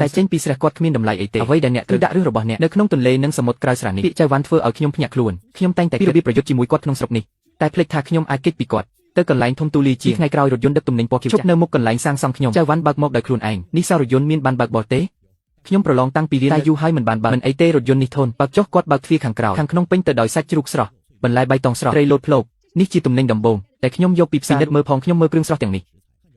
តែចេញពីស្រះគាត់គ្មានតម្លៃអីទេអ្វីដែលអ្នកត្រូវដាក់រឿងរបស់អ្នកនៅក្នុងទន្លេនិងសមុទ្រក្រៅស្រះនេះពាក្យចៅវ៉ាន់ធ្វើឲ្យខ្ញុំភ្ញាក់ខ្លួនខ្ញុំតែងតែគិតពីរបៀបប្រយុទ្ធជាមួយគាត់ក្នុងស្រុកនេះតែភ្លេចថាខ្ញុំអាចគេចពីគាត់ទៅកន្លែងធំទូលាយជាថ្ងៃក្រោយរថយន្តដឹកទំនិញពណ៌ខៀវជប់នៅមុខកន្លែងសាងសង់ខ្ញុំចៅវ៉ាន់បើកមកដោយខ្លួនឯងនេះសាររថយន្តមានបានបើកបរទេខ្ញុំប្រឡងតាំងពីរៀនតែយូរហើយមិនបានបើកមិនអីទេរថយន្តនេះធន់បើកចុះគាត់បើកទ្វារខាងក្រៅខាងក្នុងពេញទៅដោយសាច់ជ្រូកស្រស់បន្លែបៃតងស្រស់ត្រីលោតភ្លោកនេះជាទំនិញដំបូងតែខ្ញុំយកពីផ្សារមើលផងខ្ញុំមើលគ្រឿងស្រស់ទាំងនេ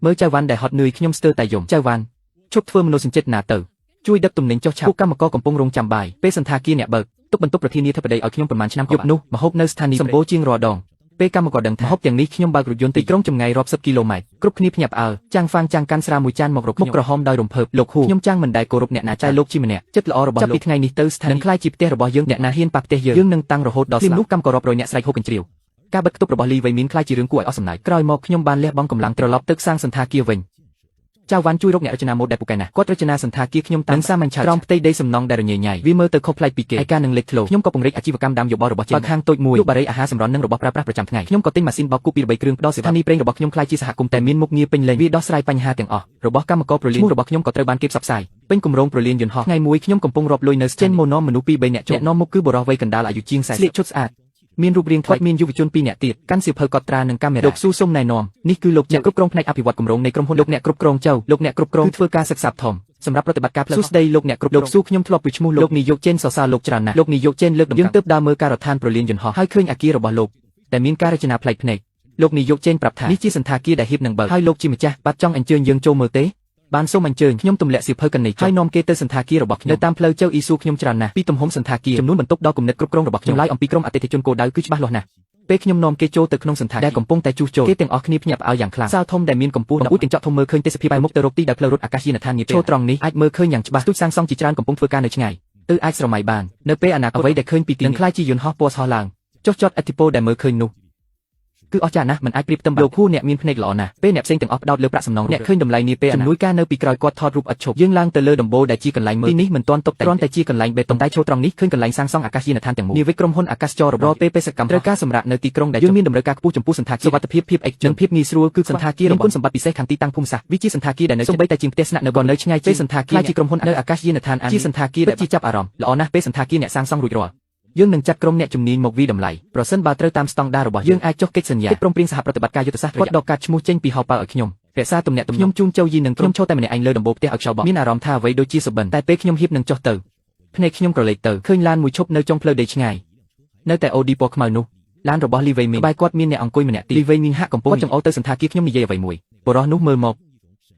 ះមើលចៅវ៉ាន់ដែលហត់នឿយខ្ញុំស្ទើរតែយំចៅវ៉ាន់ឈប់ធ្វើមនោសញ្ចេតនាទៅជួយដឹកទំនិញចុះឆាប់ពួកកម្មករកំពុងរងចាំបាយពេលសន្តាគារអ្នកបើកទុកបន្ទប់ប្រធានាធិបតីឲ្យខ្ញុំប្រមាណឆ្នាំយប់នោះម្ហូបនៅស្ថានីយ៍សម្បូរជាងរាល់ដងពេលកម្មករដឹងថាម្ហូបទាំងនេះខ្ញុំបើករថយន្តទីក្រុងចម្ងាយរាប់សិបគីឡូម៉ែត្រគ្រប់គ្នាភ្ញាក់ផ្អើលចាំងហ្វាងចាំងកាន់ស្រាមួយចានមករកមុខក្រហមដោយរំភើបលោកហ៊ូខ្ញុំចាំងមិនដែលគោរពអ្នកណាតែលោកជាម្នាក់ចិត្តល្អរបស់លោកពីថ្ងៃនេះទៅស្ថានីយ៍នឹងក្លាយជាផ្ទះរបស់យើងអ្នកណាហ៊ានប៉ះផ្ទះយើងនឹងតាំងរហូតដល់ស្លាប់នោះកម្មកររាប់រយអ្នកស្រែកហូបកញ្ជ្រៀវការបិទគប់របស់លីវ៉ៃមីនក្លាយជារឿងគួរឲ្យអស់សំណើចក្រោយមកខ្ញុំបានលះបង់កម្លាំងត្រឡប់ទៅសាងសន្តាគារវិញចៅវ៉ាន់ជួយរកអ្នករចនាម៉ូដដែលពូកែណាស់គាត់រចនាសន្តាគារខ្ញុំតាមសាមញ្ញឆើតក្រោមផ្ទៃដីសំណង់ដែលរញ៉េញ៉ៃវាមើលទៅខុសប្លែកពីគេឯកានឹងលេចធ្លោខ្ញុំក៏ពង្រីកអាជីវកម្មដាំយោបល់របស់យើងបើកហាងតូចមួយលក់បារីអាហារសម្រន់និងរបស់ប្រើប្រាស់ប្រចាំថ្ងៃខ្ញុំក៏ទិញម៉ាស៊ីនបោកគូពី3គ្រឿងផ្ដល់សេវាស្ថានីយ៍ប្រេងរបស់ខ្ញុំក្លាយជាសហគមន៍តែមានមុខងារពេញលេញវាដោះស្រាយបញ្ហាទាំងអស់របស់កម្មករប្រលៀនឈ្មោះរបស់ខ្ញុំក៏ត្រូវបានគេផ្សព្វផ្សាយពេញគម្រោងប្រលៀនយន្តហោះថ្ងៃមួយខ្ញុំកំពុងរាប់លុយនៅស្ចេនម៉ូណមមនុស្ស2-3នាក់អ្នកនាំមុខគឺបុរសវ័យកណ្ដាលអាយុជាង40ស្លៀកឈុតស្អាតមានរូបរាងថ្មីមានយុវជន2នាក់ទៀតកាន់សៀវភៅកត់ត្រានិងកាមេរ៉ាលោកស៊ូសុំណែនាំនេះគឺលោកអ្នកគ្រប់គ្រងផ្នែកអភិវឌ្ឍគម្រោងនៃក្រុមហ៊ុនលោកអ្នកគ្រប់គ្រងចៅលោកអ្នកគ្រប់គ្រងធ្វើការសិក្សាធំសម្រាប់ប្រតិបត្តិការផ្លូវសួស្ដីលោកអ្នកគ្រប់លោកស៊ូខ្ញុំធ្លាប់ពីឈ្មោះលោកនាយកចេនសរសើរលោកច្រើនណាស់លោកនាយកចេនលើកដំណឹងយើងទើបដើរមើលការដ្ឋានប្រលៀនយន្តហោះហើយឃើញអគាររបស់លោកតែមានការរចនាប្លែកភ្នែកលោកនាយកចេនប្រាប់ថានេះជាសន្តាគារដែលហ៊ាននឹងបើកហើយលោកជាម្ចាស់បាត់ចង់អញ្ជើញយើងចូលមើលទេបានសូមអញ្ជើញខ្ញុំទម្លាក់សៀវភៅកណីហើយនាំគេទៅសន្តាគាររបស់ខ្ញុំនៅតាមផ្លូវចៅអ៊ីស៊ូខ្ញុំច្រើនណាស់ពីទំហំសន្តាគារចំនួនបន្ទប់ដល់គំនិតគ្រប់គ្រងរបស់ខ្ញុំឡាយអំពីក្រុមអតិថិជនគោលដៅគឺច្បាស់លាស់ណាស់ពេលខ្ញុំនាំគេចូលទៅក្នុងសន្តាគារដែលកំពុងតែជួសជុលគេទាំងអស់គ្នាភ្ញាក់ផ្អើលយ៉ាងខ្លាំងសាលធំដែលមានកម្ពស់10 ទាំងចកធំមើលឃើញទេសភាពបែរមុខទៅរកទីដែលផ្លូវរត់អាកាសយានដ្ឋាននាពេលចូលត្រង់នេះអាចមើលឃើញយ៉ាងច្បាស់ទូចសាងសង់ជាច្រើនកំពុងធ្វើការនៅឆ្ងាយអាចស្រមៃបាននៅពេលអនាគតអ្វីដែលឃើញពីទីនឹងខ្លាយជាយន្តហោះពណ៌សឡើងចុះចតឥទ្ធិពលដែលមើលឃើញនោះគឺអស្ចារ្យណាស់មិនអាចប្រៀបផ្ទឹមបានលោកហ៊ូអ្នកមានភ្នែកល្អណាស់ពេលអ្នកផ្សេងទាំងអស់ផ្ដោតលើប្រាក់សំណងអ្នកឃើញតម្លៃនាពេលជំនួយការនៅពីក្រោយគាត់ថតរូបឥតឈប់យើងឡើងទៅលើដំបូលដែលជាកន្លែងមើលទីនេះមិនទាន់តុបតែងគ្រាន់តែជាកន្លែងបេតុងតែចូលត្រង់នេះឃើញកន្លែងសាងសង់អាកាសយានដ្ឋានទាំងមូលនាវិកក្រុមហ៊ុនអាកាសចររាល់ពេលបេសកកម្មត្រូវការសម្រាប់នៅទីក្រុងដែលយើងមានតម្រូវការខ្ពស់ចំពោះសន្តាគារសុវត្ថិភាពភាពឯកជនភាពងាយស្រួលគឺសន្តាគារមានគុណសម្បត្តិពិសេសខាងទីតាំងភូមិសាស្ត្រវាជាសន្តាគារដែលនៅសូម្បីតែជាងផ្ទះស្នាក់នៅក៏នៅឆ្ងាយពេលសន្តាគារជាក្រុមហ៊ុននៅអាកាសយានដ្ឋានជាសន្តាគារដែលជាចាប់អារម្មណ៍ល្អណាស់ពេលសន្តាគារអ្នកសាងសង់រួចរាល់យើងនឹងចាត់ក្រុមអ្នកជំនាញមកវិតម្លៃប្រសិនបើត្រូវតាមស្តង់ដាររបស់យើងអាចចុះកិច្ចសន្យាព្រមព្រៀងសហប្រតិបត្តិការយុទ្ធសាស្ត្រគាត់ដកកាត់ឈ្មោះចេញពីហោប៉ៅឲ្យខ្ញុំរក្សាទំនាក់ទំនងខ្ញុំជូនចៅយីនឹងខ្ញុំឈរតែម្នាក់ឯងលើដំបូលផ្ទះឲ្យខ្យល់បក់មានអារម្មណ៍ថាអ្វីដូចជាសុបិនតែពេលខ្ញុំហៀបនឹងចុះទៅភ្នែកខ្ញុំក្រឡេកទៅឃើញឡានមួយឈប់នៅចុងផ្លូវដីឆ្ងាយនៅតែអូឌីពណ៌ខ្មៅនោះឡានរបស់លីវ៉ៃមីងក្បែរគាត់មានអ្នកអង្គុយម្នាក់ទៀតលីវ៉ៃមីងហាក់កំពុងចង្អុលទៅសន្តាគារខ្ញុំនិយាយអ្វីមួយបុរសនោះមើលមក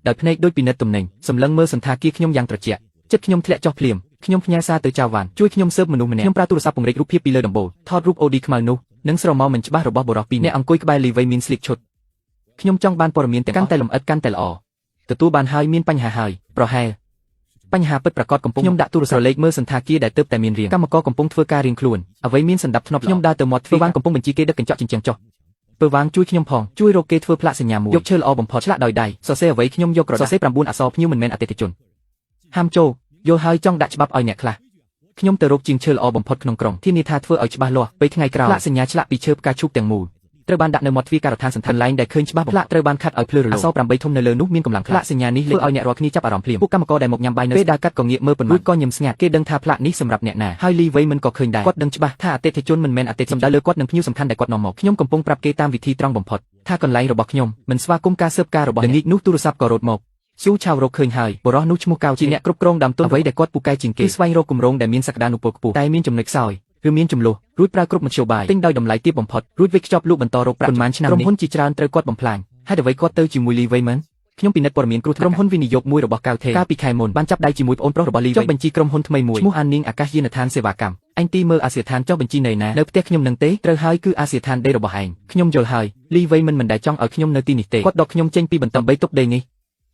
ដោយភ្នែកដូចពិនិត្យទំនិញសម្លឹងមើលសន្តាគារខ្ញុំយ៉ាងត្រជាក់ចិត្តខ្ញុំធ្លាក់ចុះភ្លាមខ្ញុំផ្ញើសារទៅចៅវ៉ាន់ជួយខ្ញុំស៊ើបមនុស្សម្នាក់ខ្ញុំប្រើទូរស័ព្ទពង្រីករូបភាពពីលើដំបូលថតរូបអូឌីខ្មៅនោះនិងស្រមោលមិនច្បាស់របស់បុរសពីរនាក់អង្គុយក្បែរលីវ៉ៃមីនស្លៀកឈុតខ្ញុំចង់បានព័ត៌មានកាន់តែលម្អិតកាន់តែល្អទទួលបានហើយមានបញ្ហាហើយប្រហែលបញ្ហាពិតប្រាកដកំពុងខ្ញុំដាក់ទូរស័ព្ទលេខមើលសន្តាគារដែលទើបតែមានរៀងកម្មករកំពុងធ្វើការរៀងខ្លួនអ្វីមានសន្តាប់ធ្នាប់ខ្ញុំដើរទៅមាត់ទ្វារវ៉ាងកំពុងបញ្ជាគេដឹកកញ្ចក់ជញ្ជាំងចុះពើវ៉ាងជួយខ្ញុំផងជួយរកគេធ្វើផ្លាកសញ្ញាមួយយកឈើល្អបំផុតឆ្លាក់ដោយដៃសរសេរអ្វីខ្ញុំយកក្រដាសសរសេរ9អក្សរភ្ញៀវមិនមែនអតិថិជនហាមចូលយល់ហើយចង់ដាក់ច្បាប់ឲ្យអ្នកខ្លះខ្ញុំទៅរកជាងឈើល្អបំផុតក្នុងក្រុងធានាថាធ្វើឲ្យច្បាស់លាស់ពេលថ្ងៃក្រោយផ្លាកសញ្ញាឆ្លាក់ពីឈើផ្កាឈូកទាំងមូលត្រូវបានដាក់នៅមាត់ទ្វារការដ្ឋានសន្តានឡែងដែលឃើញច្បាស់ផ្លាកត្រូវបានខាត់ឲ្យភ្លឺរលោងអក្សរ8ធំនៅលើនោះមានកម្លាំងផ្លាកសញ្ញានេះធ្វើឲ្យអ្នករាល់គ្នាចាប់អារម្មណ៍ភ្លាមពួកកម្មករដែលមកញ៉ាំបាយនៅពេលដើរកាត់ក៏ងាកមើលប៉ុន្មានក៏ញឹមស្ងាត់គេដឹងថាផ្លាកនេះសម្រាប់អ្នកណាហើយលីវ៉ៃមិនក៏ឃើញដែរគាត់ដឹងច្បាស់ថាអតិថិជនមិនមែនអតិថិជនសំដៅលើគាត់នឹងភ្ញៀវសំខាន់ដែលគាត់នាំមកខ្ញុំកំពុងប្រាប់គេតាមវិធីត្រង់បំផុតថាកន្លែងរបស់ខ្ញុំមិនស្វាគមន៍ការស៊ើបការរបស់អ្នកនោះទូរស័ព្ទក៏រត់មកស៊ូឆាវរកឃើញហើយបុរសនោះឈ្មោះកៅជាអ្នកគ្រប់គ្រងដើមទុនអ្វីដែលគាត់ពូកែជាងគេគឺស្វែងរកគម្រោងដែលមានសក្តានុពលខ្ពស់តែមានចំណុចខ្សោយឬមានចំនួនរួចប្រើគ្រប់មធ្យោបាយទិញដោយតម្លៃទាបបំផុតរួចវិកខ្ចប់លក់បន្តរកប្រាក់ប៉ុន្មានឆ្នាំនេះក្រុមហ៊ុនជាច្រើនត្រូវគាត់បំផ្លាញហើយអ្វីគាត់ទៅជាមួយលីវ៉ៃមិនខ្ញុំពិនិត្យព័ត៌មានគ្រោះថ្នាក់ក្រុមហ៊ុនវិនិយោគមួយរបស់កៅថេកាលពីខែមុនបានចាប់ដៃជាមួយប្អូនប្រុសរបស់លីវ៉ៃចុះបញ្ជីក្រុមហ៊ុនថ្មីមួយឈ្មោះអាននីងអាកាសយានដ្ឋានសេវាកម្មអញទីមើលអាសយាដ្ឋានចុះបញ្ជីនៅណានៅផ្ទះខ្ញុំនឹងទេត្រូវហើយគឺអាសយាដ្ឋានដីរបស់ឯងខ្ញុំយល់ហើយលីវ៉ៃមិនដែលចង់ឲ្យខ្ញុំនៅទីនេះទេគាត់ដកខ្ញុំចេញពីបន្ទប់3ទុកដីន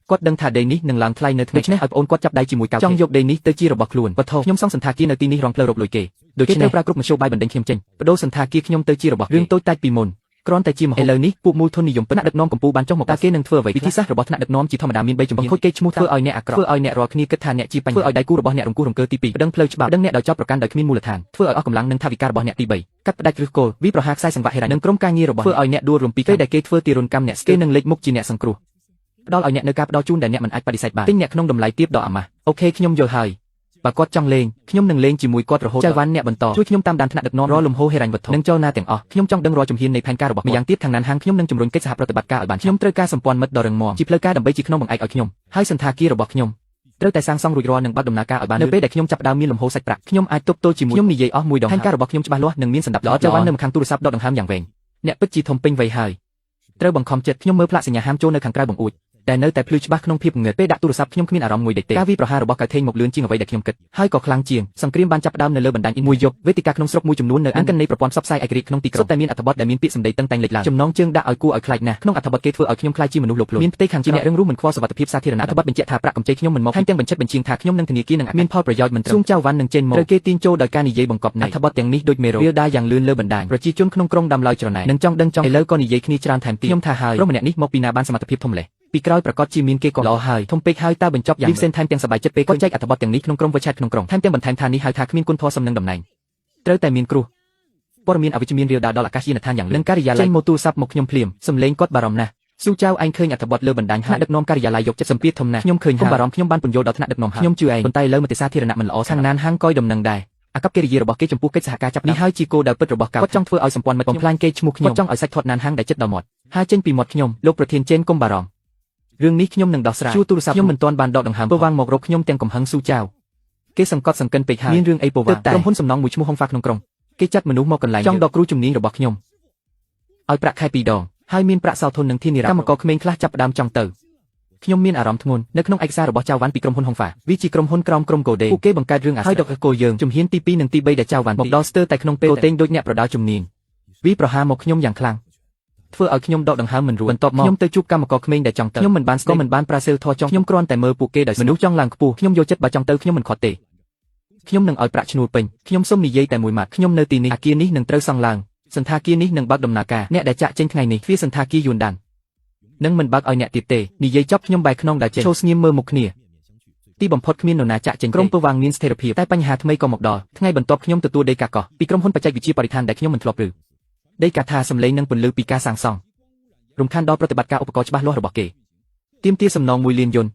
េះគាត់ដឹងថាដីនេះនឹងឡើងថ្លៃនៅថ្ងៃនេះឲ្យប្អូនគាត់ចាប់ដៃជាមួយកៅចង់យកដីនេះទៅជារបស់ខ្លួនវត្ថុខ្ញុំសង់សន្តាគារនៅទីនេះរងផ្លូវរកលុយគេដូច្នេះប្រើគ្រប់មធ្យោបាយបណ្ដេញខ្ញុំចេញបដូរសន្តាគារខ្ញុំទៅជារបស់រឿងតូចតាចពីមុនគ្រាន់តែជាមហិឥឡូវនេះពួកមូលធននិយមថ្នាក់ដឹកនាំកម្ពុជាបានចុះមកតើគេនឹងធ្វើអ្វីវិធីសាស្ត្ររបស់ថ្នាក់ដឹកនាំជាធម្មតាមាន3ជំហានខូចគេឈ្មោះធ្វើឲ្យអ្នកអាក្រក់ធ្វើឲ្យអ្នករាល់គ្នាគិតថាអ្នកជាបញ្ហាធ្វើឲ្យដៃគូរបស់អ្នករង្គោះរង្គើទី2ប្តឹងផ្លូវច្បាប់ដឹងអ្នកដោយចោទប្រកាន់ដោយគ្មានមូលដ្ឋានធ្វើឲ្យអស់កម្លាំងនិងថវិការបស់អ្នកទី3កាត់ផ្ដាច់ឫសគល់វិប្រហារខ្សែសង្វាក់ហិរញ្ញនិងក្រុមការងាររបស់ធ្វើឲ្យអ្នកដួលរំពីពេលដែលគេធ្វើទារុណកម្មអ្នកស្គេនឹងលេចមុខជាអ្នកសង្គ្រោះ ផ្ដល់ឲ្យអ្នកនៅការផ្ដល់ជូនដែលអ្នកមិនអាចបដិសេធបានទិញអ្នកក្នុងតម្លៃទាបដ៏អាម៉ាស់អូខេខ្ញុំយល់ហើយបើគាត់ចង់លេងខ្ញុំនឹងលេងជាមួយគាត់រហូតចៅវ៉ាន់អ្នកបន្តជួយខ្ញុំតាមដានថ្នាក់ដឹកនាំរលំហូរហិរញ្ញវត្ថុនិងចលនាទាំងអស់ខ្ញុំចង់ដឹងរាល់ជំហាននៃផែនការរបស់ម្យ៉ាងទៀតខាងណានហាងខ្ញុំនឹងជំរុញកិច្ចសហប្រតិបត្តិការឲ្យបានខ្ញុំត្រូវការសម្ព័ន្ធមិត្តដ៏រឹងមាំជាផ្លូវការដើម្បីជាក្នុងបង្អែកឲ្យខ្ញុំហើយសន្តាគាររបស់ខ្ញុំត្រូវតែសាងសង់រួចរាល់និងបើកដំណើរការឲ្យបាននៅពេលដែលខ្ញុំចាប់ផ្ដើមមានលំហូរសាច់ប្រាក់ខ្ញុំអាចទប់ទល់ជាមួយខ្ញុំនិយាយអស់មួយដងផែនការរបស់ខ្ញុំច្បាស់លាស់និងមានសណ្ដាប់ល្អចៅវ៉ាន់នៅម្ខាងទូរស័ព្ទដកដង្ហើមយ៉ាងវែងអ្នកពិតជាធំពេញវ័យហើយត្រូវបង្ខំចិត្តខ្ញុំមើលផ្លាកសញ្ញាហាមចូលនៅខាងក្រៅបង្អួចតែនៅតែភ្លឺច្បាស់ក្នុងភាពងងឹតពេលដាក់ទូរស័ព្ទខ្ញុំគ្មានអារម្មណ៍មួយដេកទេការវាយប្រហាររបស់កៅថេងមកលឿនជាងអ្វីដែលខ្ញុំគិតហើយក៏ខ្លាំងជាងសង្គ្រាមបានចាប់ផ្ដើមនៅលើបណ្ដាញមួយយប់វេទិកាក្នុងស្រុកមួយចំនួននៅអង្គនៃប្រព័ន្ធផ្សព្វផ្សាយឯករាជ្យក្នុងទីក្រុងសុទ្ធតែមានអត្ថបទដែលមានពាក្យសម្ដីតឹងតែងលេចឡើងចំណងជើងដាក់ឲ្យគួរឲ្យខ្លាចណាស់ក្នុងអត្ថបទគេធ្វើឲ្យខ្ញុំខ្លាចជាមនុស្សលោភលន់មានផ្ទៃខាងជាអ្នករឹងរូសមិនខ្វល់សុវត្ថិភាពសាធារណៈអត្ថបទបញ្ជាក់ថាប្រាក់កម្ចីខ្ញុំមិនមកថែមទាំងបញ្ជាក់បញ្ជាថាខ្ញុំនឹងធនាគារនឹងមានផលប្រយោជន៍មិនត្រឹមសួងចៅវ៉ាន់នឹងចេញមកត្រូវគេទាញចូលដោយការនិយាយបង្កប់នៃអត្ថបទទាំងនេះដូចមេរោគវាលដាយ៉ាងលឿនលើបណ្ដាញប្រជាជនក្នុងក្រុងដាំឡើយច្រណែននឹងចង់ដឹងចង់ឥឡូវក៏និយាយគ្នាច្រើនថែមទៀតខ្ញុំថាហើយប្រុសម្នាក់នេះមកពីណាបានសមត្ថភាពធំម្ល៉េះពីក្រោយប្រកាសជាមានគេក៏ល្អហើយធំពេកហើយតើបញ្ចប់យ៉ាង Vincent ថែមទាំងសប្បាយចិត្តពេកគាត់ចែកអត្ថបទទាំងនេះក្នុងក្រុម WeChat ក្នុងក្រុងថែមទាំងបន្ថែមថានេះហៅថាគ្មានគុណធម៌សំនឹងតំណែងត្រូវតែមានគ្រោះព័ត៌មានអវិជ្ជមានរាលដាលដល់អាកាសយានដ្ឋានយ៉ាងលឿនការិយាល័យចេញមកទូរស័ព្ទមកខ្ញុំភ្លាមសំឡេងគាត់បារម្ភណាស់ស៊ូចៅឯងឃើញអត្ថបទលើបណ្ដាញថ្នាក់ដឹកនាំការិយាល័យយកចិត្តសម្ពាធធំណាស់ខ្ញុំឃើញហើយកុំបារម្ភខ្ញុំបានពន្យល់ដល់ថ្នាក់ដឹកនាំហើយខ្ញុំជឿឯងប៉ុន្តែលើមតិសាធារណៈមិនល្អខាងណានហាងកយដំណឹងដែរអាកប្បកិរិយារបស់គេចំពោះកិច្ចសហការចាប់នេះហើយជាគោលដៅពិតរបស់គាត់ចង់ធ្វើឲ្យសម្ព័ន្ធមិត្តបំផ្លាញគេឈ្មោះខ្ញុំគាត់ចង់ឲ្យសាច់ធាត់ណានហាងដែលចិត្តដល់មាត់ហើយចេញពីមាត់ខ្ញុំលោកប្រធានជេនកុំបារម្ភរឿងនេះខ្ញុំនឹងដោះស្រាយជួទូរស័ព្ទខ្ញុំមិនទាន់បានដកដង្ហើមពើវាងមករកខ្ញុំទាំងកំហឹងស៊ូចៅគេសង្កត់សង្កិនពេកហើយមានរឿងអីពើវាងក្រុមហ៊ុនសំណង់មួយឈ្មោះហុងហ្វាក្នុងក្រុងគេចាត់មនុស្សមកកន្លែងចង់ដកគ្រូជំនាញរបស់ខ្ញុំឲ្យប្រាក់ខែ2ដងហើយមានប្រាក់សោធននឹងធានារ៉ាកម្មករក្មេងខ្លះចាប់ផ្ដើមចង់ទៅខ្ញុំមានអារម្មណ៍ធ្ងន់នៅក្នុងឯកសាររបស់ចៅវ៉ាន់ពីក្រុមហ៊ុនហុងហ្វាវាជាក្រុមហ៊ុនក្រោមក្រុមកូដេពួកគេបង្កើតរឿងអាស្រ័យដល់គោលយើងជំហានទី2និងទី3ដែលចៅវ៉ាន់មកដល់ស្ទើរតែក្នុងពេលតេងដូចអ្នកប្រដាល់ជំនាញវាប្រហារមកខ្ញុំយ៉ាងខ្លាំងធ្វើឲ្យខ្ញុំដកដង្ហើមមិនរួចបន្ទាប់មកខ្ញុំទៅជួបកម្មករក្មេងដែលចង់ទៅខ្ញុំមិនបានស្គាល់មិនបានប្រាសើធរចង់ខ្ញុំគ្រាន់តែមើលពួកគេដោយមនុស្សចង់ឡើងខ្ពស់ខ្ញុំយកចិត្តបើចង់ទៅខ្ញុំមិនខត់ទេខ្ញុំនឹងឲ្យប្រាក់ឈ្នួលពេញខ្ញុំសូមនិយាយតែមួយម៉ាត់ខ្ញុំនៅទីនេះអគារនេះនឹងត្រូវសង់ឡើងសន្តាគារនេះនឹងបើកដំណើរការអ្នកដែលចាក់ចេញថ្ងៃនេះវាសន្តាគារយួនដាននឹងមិនបើកឲ្យអ្នកទៀតទេនិយាយចប់ខ្ញុំបែរខ្នងដែលចេញចូលស្ងៀមមើលមុខគ្នាទីបំផុតគ្មាននរណាចាក់ចេញក្រុមពើវាងមានស្ថិរភាពតែបញ្ហាថ្មីក៏មកដល់ថ្ងៃបន្ទាប់ខ្ញុំទទួលដីកាកោះពីក្រុមហ៊ុនបច្ចេកវិទ្យាបរិស្ថានដែលខ្ញុំមិនធ្លាប់ឮដីកាថាសម្លេងនិងពន្លឺពីការសាងសង់រំខានដល់ប្រតិបត្តិការឧបករណ៍ច្បាស់លាស់របស់គេទាមទារសំណង1លានយន្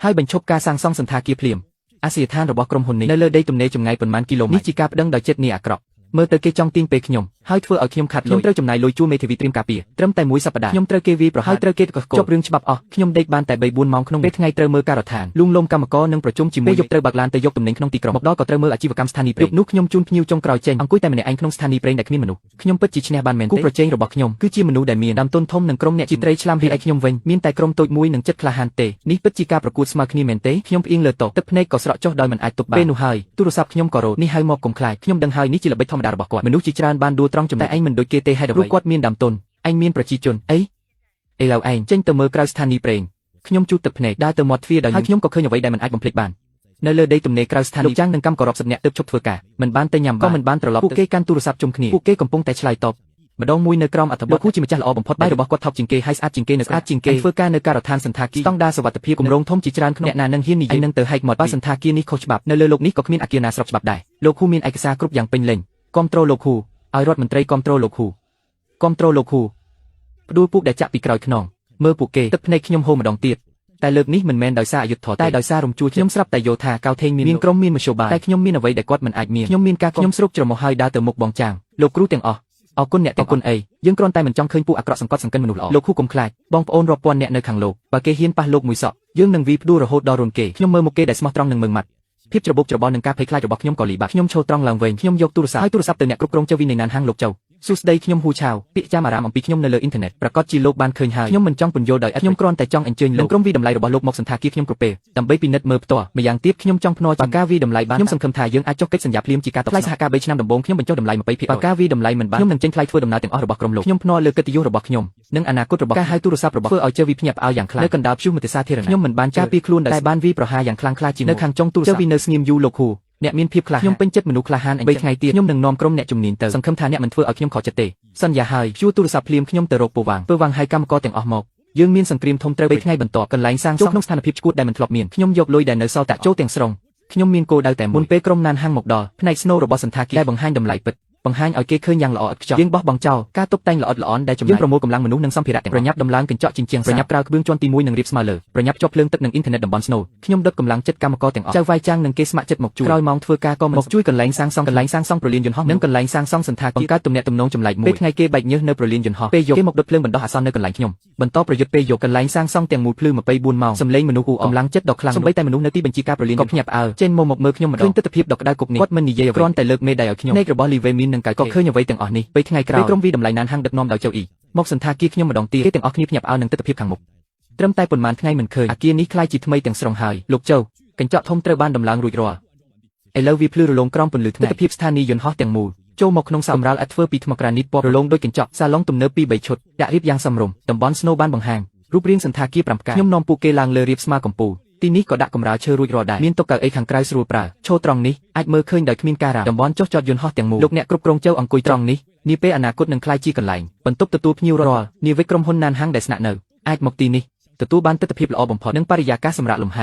តហើយបញ្ឈប់ការសាងសង់សន្តាគារភ្លាមអាសយដ្ឋានរបស់ក្រុមហ៊ុននេះនៅលើដីទំនេរចម្ងាយប៉ុន្មានគីឡូម៉ែត្រនេះជាការប្តឹងដោយចិត្តនេះអាក្រក់មើលទៅគេចង់ទាញពេលខ្ញុំហើយធ្វើឲ្យខ្ញុំខាត់លុយខ្ញុំត្រូវចំណាយលុយជួលមេធាវីត្រៀមការពារត្រឹមតែ1សប្តាហ៍ខ្ញុំត្រូវគេវាយប្រហារត្រូវគេកកចប់រឿងច្បាប់អស់ខ្ញុំដេកបានតែ3-4ម៉ោងក្នុងពេលថ្ងៃត្រូវមើលការដ្ឋានលួងលោមកម្មករនិងប្រជុំជាមួយយប់ត្រូវបើកឡានទៅយកទំនិញក្នុងទីក្រុងមកដល់ក៏ត្រូវមើលអាជីវកម្មស្ថានីយ៍ប្រេងនោះខ្ញុំជូនភ្ញៀវចុងក្រោយចេញអង្គុយតែម្នាក់ឯងក្នុងស្ថានីយ៍ប្រេងដែលគ្មានមនុស្សខ្ញុំពិតជាឈ្នះបានមែនទេគូប្រជែងរបស់ខ្ញុំគឺជាមនុស្សដែលមានដើមទុនធំនិងក្រុមអ្នកជាត្រីឆ្លាមរីឯខ្ញុំវិញមានតែក្រុមតូចមួយនិងចិត្តក្លាហានទេនេះពិតជាការប្រកួតស្មើគ្នាមែនទេខ្ញុំផ្អៀងលើតុទឹកភ្នែកក៏ស្រក់ចុះដោយមិនអាចទប់បានពេលនោះហើយទូរស័ព្ទខ្ញុំក៏រោទនេះហៅមកកុំខ្លាចខ្ញុំដឹងហើយនេះជាល្បិចធម្មតារបស់គាត់មនុស្សជាច្រើនបានដួលត្រង់ចំណែកឯងមិនដូចគេទេហេតុអ្វីគាត់មានដើមទុនឯងមានប្រជាជនអីឥឡូវឯងចេញទៅមើលក្រៅស្ថានីយ៍ប្រេងខ្ញុំជូតទឹកភ្នែកដើរទៅមាត់ទ្វារដោយហើយខ្ញុំក៏ឃើញអ្វីដែលមិនអាចបំភ្លេចបាននៅលើដីទំនេរក្រៅស្ថានីយ៍លោកចាំងនិងកម្មកររាប់សិបនាក់ទើបជប់ធ្វើការមិនបានទៅញ៉ាំក៏មិនបានត្រឡប់ពួកគេកាន់ទូរស័ព្ទជុំគ្នាពួកគេកំពុងតែឆ្លើយតបម្ដងមួយនៅក្រោមអត្ថបទគូជាម្ចាស់ល្អបំផុតបាយរបស់គាត់ថប់ជាងគេហើយស្អាតជាងគេនៅស្អាតជាងគេធ្វើការនៅការដ្ឋានសន្តាគារស្តង់ដារសុវត្ថិភាពគម្រោងធំជាច្រើនក្នុងអ្នកណានឹងហ៊ាននិយាយនឹងទៅហែកមាត់បើសន្តាគារនេះខុសច្បាប់នៅលើលោកនេះក៏គ្មានអគារណាស្របច្បាប់ដែរលោកហ៊ូមានឯកសារគ្រប់យ៉ាងពេញលេញគាំទ្រលោកហ៊ូឲ្យរដ្ឋមន្ត្រីគាំទ្រលោកហ៊ូគាំទ្រលោកហ៊ូផ្ដួលពួកដែលចាក់ពីក្រោយខ្នងមើលពួកគេទឹកភ្នែកខ្ញុំហូរម្ដងទៀតតែលើកនេះមិនមែនដោយសារអយុត្តិធម៌តែដោយសាររំជួលខ្ញុំស្រាប់តែយល់ថាកៅថេងមានក្រុមមានមធ្យោបាយតែខ្ញុំមានអ្វីដែលគាត់មិនអាចមានខ្ញុំមានការខ្ញុំស្រុកច្រមុះហើយដើរទៅមុខបងចាងលោកគ្រូទាំងអស់អរគុណអ្នកទាំងអស់អីយើងគ្រាន់តែមិនចង់ឃើញពួកអាក្រក់សង្កត់សង្កិនមនុស្សល្អលោកហ៊ូកុំខ្លាចបងប្អូនរាប់ពាន់អ្នកនៅខាងលោកបើគេហ៊ានប៉ះលោកមួយសក់យើងនឹងវាយផ្ដួលរហូតដល់រុនគេខ្ញុំមើលមុខគេដែលស្មោះត្រង់នឹងមើងម៉ាត់ភាពច្របូកច្របល់នឹងការភ័យខ្លាចរបស់ខ្ញុំក៏លីបាក់ខ្ញុំឈរត្រង់ឡើងវិញខ្ញុំយកទូរស័ព្ទហើយទូរស័ព្ទទៅអ្នកគ្រប់គ្រងចៅវិន័យណានហាងលោកចៅសួស្ដីខ្ញុំហ៊ូឆាវពាក្យចាំអារ៉ាមអំពីខ្ញុំនៅលើអ៊ីនធឺណិតប្រកាសជាលោកបានឃើញហើយខ្ញុំមិនចង់ពន្យល់ដោយឥតខ្ញុំគ្រាន់តែចង់អញ្ជើញលោកក្រុមវិតម្លៃរបស់លោកមកសន្តាគារខ្ញុំគ្រប់ពេលដើម្បីពិនិត្យមើលផ្ទាល់ម្យ៉ាងទៀតខ្ញុំចង់ភ្នាល់បើការវិតម្លៃបានខ្ញុំសង្ឃឹមថាយើងអាចចុះកិច្ចសន្យាភ្លាមជាការតបថ្លៃសហការ3ឆ្នាំដំបូងខ្ញុំបញ្ចុះតម្លៃ20%បើការវិតម្លៃមិនបានខ្ញុំនឹងចេញថ្លៃធ្វើដំណើរទាំងអស់របស់ក្រុមលោកខ្ញុំភ្នាល់លើកិត្តិយសរបស់ខ្ញុំនិងអនាគតរបស់ការហៅទូរស័ព្ទរបស់ធ្វើឲ្យជើវិភ្ញាក់ផ្អើលយ៉ាងខ្លាំងនៅកណ្ដាលព្យុះមតិសាធារណៈខ្ញុំមិនបានការពារខ្លួនតែបានវិប្រហារយ៉ាងខ្លាំងក្លាជានៅខាងចុងទូរស័ព្ទជើវិនៅស្ងៀមយូរលោកហ៊ូអ្នកមានភាពក្លាហានខ្ញុំពេញចិត្តមនុស្សក្លាហាន3ថ្ងៃទៀតខ្ញុំនឹងនាំក្រុមអ្នកជំនាញទៅសង្ឃឹមថាអ្នកមិនធ្វើឲ្យខ្ញុំខកចិត្តទេសន្យាហើយជួទូរស័ព្ទភ្លាមខ្ញុំទៅរកពើវាងឲ្យកម្មករទាំងអស់មកយើងមានសង្គ្រាមធំត្រូវ3ថ្ងៃបន្ទាប់កន្លែងសាងសង់ក្នុងស្ថានភាពឈួតដែលមិនធ្លាប់មានខ្ញុំយកលុយដែលនៅសល់តាក់ចូលទាំងស្រុងខ្ញុំមានគោលដៅតែមុនពេលក្រុមណានហាងមកដល់ផ្នែកស្នូលរបស់សន្តាគារដែលបង្ហាញតម្លៃពិត បង្ហាញឲ្យគេឃើញយ៉ាងល្អឥតខ្ចោះយើងបោះបង់ចោលការតុបតែងល្អិតល្អន់ដែលចំណាយប្រមូលកម្លាំងមនុស្សនិងសម្ភារៈទាំងប្រញាប់ដំឡើងកញ្ចក់ជញ្ជាំងប្រញាប់ក្រៅក្បឿងជាន់ទី1និងរៀបស្មើលើប្រញាប់ជាប់ភ្លើងទឹកនិងអ៊ីនធឺណិតតំបន់ស្នូលខ្ញុំដុតកម្លាំងចិត្តកម្មករទាំងអស់ចៅវាយចាំងនិងគេស្ម័គ្រចិត្តមកជួយក្រោយម៉ោងធ្វើការក៏មកជួយកន្លែងសាងសង់ប្រលានយន្តហោះនិងកន្លែងសាងសង់សន្តាគារបង្កើតទំនាក់ទំនងចម្លែកមួយពេលថ្ងៃគេបែកញើសនៅប្រលានយន្តហោះពេលយកគេមកដុតភ្លើងបណ្ដោះអាសន្ននៅកន្លែងខ្ញុំបន្តប្រយុទ្ធពេលយកកន្លែងសាងសង់ទាំងមូលភ្លឺ24ម៉ោងសំឡេងមនុស្សកម្លាំងចិត្តដ៏ខ្លាំងសូម្បីតែមនុស្សនៅទីបញ្ជាការប្រលានក៏ភ្ញាក់ផ្អើលចេញមកមើលខ្ញុំម្ដងឃើញទស្សនភាពដ៏ក្តៅគប់នេះគាត់មិននិយាយគ្រាន់តែលើកមេដៃឲ្យខ្ញុំនៃរបស់លីវេមីននិងកៅក៏ឃើញអ្វីទាំងអស់នេះពេលថ្ងៃក្រោយក្រុមវិតម្លៃណានហាំងដឹកនាំដោយចៅអ៊ីមកសន្តាគារខ្ញុំម្ដងទៀតគេទាំងអស់គ្នាភ្ញាក់ផ្អើលនឹងទស្សនភាពខាងមុខត្រឹមតែប៉ុន្មានថ្ងៃមិនឃើញអាគារនេះคล้ายជាថ្មីទាំងស្រុងហើយលោកចៅកញ្ចក់ធំត្រូវបានដំឡើងរួចរាល់ឥឡូវវាភ្លឺរលោងក្រោមពន្លឺថ្ងៃទស្សនភាពស្ថានីយយន្តហោះទាំងមូលចូលមកក្នុងសម្រាលឥតធ្វើពីថ្មក្រានីតពណ៌រលោងដូចកញ្ចក់សាឡុងទំនើប2-3ឈុតដាក់រៀបយ៉ាងសមរម្យតំបន់ស្នូបានបង្ហាញរូបរាងសន្តាគារ5ផ្កាខ្ញុំនាំពួកគេឡើងលើរៀបស្មើកំពូលទីនេះក៏ដាក់កម្រាលឈើរួចរាល់ដែរមានតុកៅអីខាងក្រៅស្រួលប្រើឈរត្រង់នេះអាចមើលឃើញដោយគ្មានការរ៉ាវតំបន់ចុះចតយន្តហោះទាំងមូលលោកអ្នកគ្រប់គ្រងចៅអង្គុយត្រង់នេះនាពេលអនាគតនឹងក្លាយជាកន្លែងបន្ទប់ទទួលភ្ញៀវរាល់នាវិកក្រុមហ៊ុនណានហាំងដែលស្នាក់នៅអាចមកទីនេះទទួលបានទស្សនភាពល្អបំផុតនិងបរិយាកាសសម្រាប់លំហ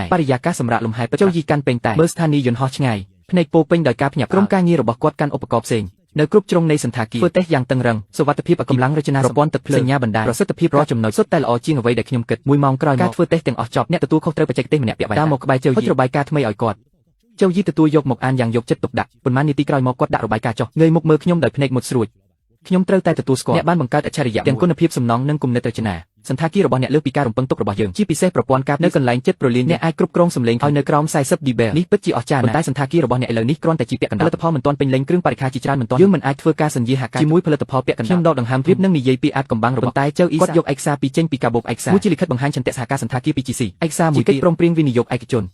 ែពិតចៅយីកាន់ពេញតែមើលស្ថានីយយន្តហោះឆ្ងាយភ្នែកពោពេញដោយការភ្ញាក់ក្រុមការងាររបស់គាត់កាន់ឧបករណ៍ផ្សេងនៅគ្រប់ជ្រុងនៃសន្តាគារធ្វើតេស្តយ៉ាងតឹងរ៉ឹងសុវត្ថិភាពកម្លាំងរចនាប្រព័ន្ធទឹកភ្លើងសញ្ញាបណ្ដាប្រសិទ្ធភាពរាល់ចំណុចសុទ្ធតែល្អជាងអ្វីដែលខ្ញុំគិត1ម៉ោងក្រោយការធ្វើតេស្តទាំងអស់ចប់អ្នកទទួលខុសត្រូវបច្ចេកទេសម្នាក់ពាក់បាយតាមមកក្បែរចៅយីរបាយការណ៍ថ្មីឲ្យគាត់ចៅយីទទួលយកមកអានយ៉ាងយកចិត្តទុកដាក់ប៉ុន្មាននាទីក្រោយមកគាត់ដាក់របាយការណ៍ចុះងើយមុខមើលខ្ញុំដោយភ្នែកមុតស្រួចខ្ញុំត្រូវតែទទួលស្គាល់អ្នកបានបង្កើតអច្ឆរិយៈទាំងគុណភាពសំណង់និងគំនិតរចនាសន្តាគាររបស់អ្នកលើសពីការរំពឹងទុករបស់យើងជាពិសេសប្រព័ន្ធការនៅកន្លែងចិត្តប្រលានអ្នកអាចគ្រប់គ្រងសំឡេងឲ្យនៅក្រោម40 dB នេះពិតជាអស្ចារ្យប៉ុន្តែសន្តាគាររបស់អ្នកឥឡូវនេះគ្រាន់តែជាពាក់កណ្ដាលផលិតផលមិនទាន់ពេញលេញគ្រឿងបរិក្ខារជាច្រើនមិនទាន់យើងមិនអាចធ្វើការសន្យាហការជាមួយផលិតផលពាក់កណ្ដាលខ្ញុំដកដង្ហើមព្រៀបនឹងនិយាយពីអាចកំបាំងរបស់តែចៅអ៊ីគាត់យកឯកសារពីចេញពីកាបូបឯកសារមួយជាលិខិតបង្ហាញឆន្ទៈសហការសន្តាគារ PGC ឯកសារមួយកិច្ចព្រមព្រៀងវិនិយោគឯកជន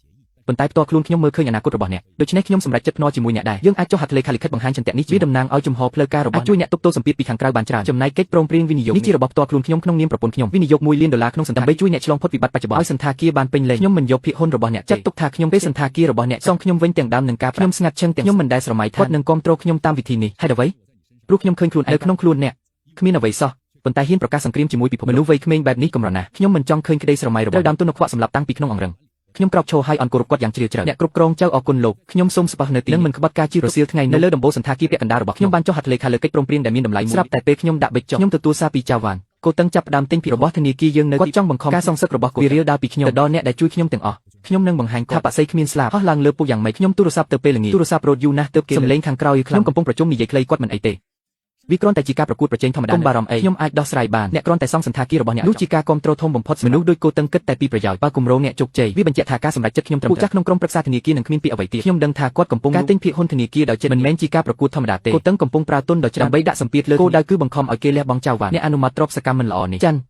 ប៉ុន្តែផ្ទាល់ខ្លួនខ្ញុំមើលឃើញអនាគតរបស់អ្នកដូច្នេះខ្ញុំសម្រេចចិត្តភ្នាល់ជាមួយអ្នកដែរយើងអាចចុះហត្ថលេខាលិខិតបង្ហាញឆន្ទៈនេះវាតំណាងឲ្យជំហរផ្លូវការរបស់ជួយអ្នកទប់ទល់សម្ពាធពីខាងក្រៅបានច្រើនចំណែកកិច្ចព្រមព្រៀងវិនិយោគនេះជារបស់ផ្ទាល់ខ្លួនខ្ញុំក្នុងនាមប្រពន្ធខ្ញុំវិនិយោគ1លានដុល្លារក្នុងសន្តាគារដើម្បីជួយអ្នកឆ្លងផុតវិបត្តិបច្ចុប្បន្នឲ្យសន្តាគារបានពេញលេញខ្ញុំមិនយកភាគហ៊ុនរបស់អ្នកចាត់ទុកថាខ្ញុំពេលសន្តាគាររបស់អ្នកសងខ្ញុំវិញទាំងដើមនិងការខ្ញុំស្ងាត់ឈឹងទាំងខ្ញុំមិនដែលស្រមៃថាគាត់នឹងគ្រប់គ្រងខ្ញុំតាមវិធីនេះហេតុអ្វីព្រោះខ្ញុំឃើញខ្លួននៅក្នុងខ្លួនអ្នកគ្មានអ្វីសោះប៉ុន្តែហ៊ានប្រកាសសង្គ្រាមជាមួយពិភពមនុស្សវ័យក្មេងបែបនេះកម្រណាស់ខ្ញុំមិនចង់ឃើញក្តីស្រមៃរបស់ត្រូវដើមទុនខ្វាក់សម្រាប់តាំងពីក្នុងអង្រឹងខ្ញុំក្រោកឈរឲ្យអង្គគោរពគាត់យ៉ាងជ្រាលជ្រៅអ្នកគ្រប់គ្រងចៅអរគុណលោកខ្ញុំសូមស្បោះនៅទីនឹងមិនក្បត់ការជិះរសៀលថ្ងៃនៅលើដំបូលសន្តាគារពាក់កណ្ដាលរបស់ខ្ញុំបានចុះហត្ថលេខាលើកិច្ចព្រមព្រៀងដែលមានតម្លៃមួយស្រាប់តែពេលខ្ញុំដាក់បិចចុះខ្ញុំទទួលសារពីចៅវ៉ាន់កូតឹងចាប់ផ្ដើមទិញពីរបស់ធនាគារយើងនៅគាត់ចង់បង្ខំការសងសឹករបស់គាត់វារៀលដល់ពីខ្ញុំទៅដល់អ្នកដែលជួយខ្ញុំទាំងអស់ខ្ញុំនឹងបង្ហាញថាបក្សីគ្មានស្លាប់ហោះឡើងលើពុកយ៉ាងម៉េចខ្ញុំទូរស័ព្ទទៅពេលល្ងាចទូរស័ព្ទរត់យូរណាស់ទើបគេសំឡេងខាងក្រោយខ្ញុំកំពុងប្រជុំនិយាយខ្លីគាត់មិនអីទេវាគ្រាន់តែជាការប្រកួតប្រជែងធម្មតាកុំបារម្ភអីខ្ញុំអាចដោះស្រាយបានអ្នកគ្រាន់តែសង់សន្តាគាររបស់អ្នកនោះជាការគ្រប់គ្រងធំបំផុតមនុស្សដូចគោតឹងគិតតែពីប្រយោជន៍បើគម្រោងអ្នកជោគជ័យវាបញ្ជាក់ថាការសម្រេចចិត្តខ្ញុំត្រឹមត្រូវពួកចាស់ក្នុងក្រុមប្រឹក្សាធនាគារនឹងគ្មានពាក្យអ្វីទៀតខ្ញុំដឹងថាគាត់កំពុងការទិញភាគហ៊ុនធនាគារដោយចិត្តមិនមែនជាការប្រកួតធម្មតាទេគោតឹងកំពុងប្រើទុនដ៏ច្រើនដើម្បីដាក់សម្ពាធលើគោលដៅគឺបង្ខំឲ្យគេលះបង់ចៅវ៉ាន់អ្នកអនុម័តទ្រព្យសកម្មមិនល្អនេះចាន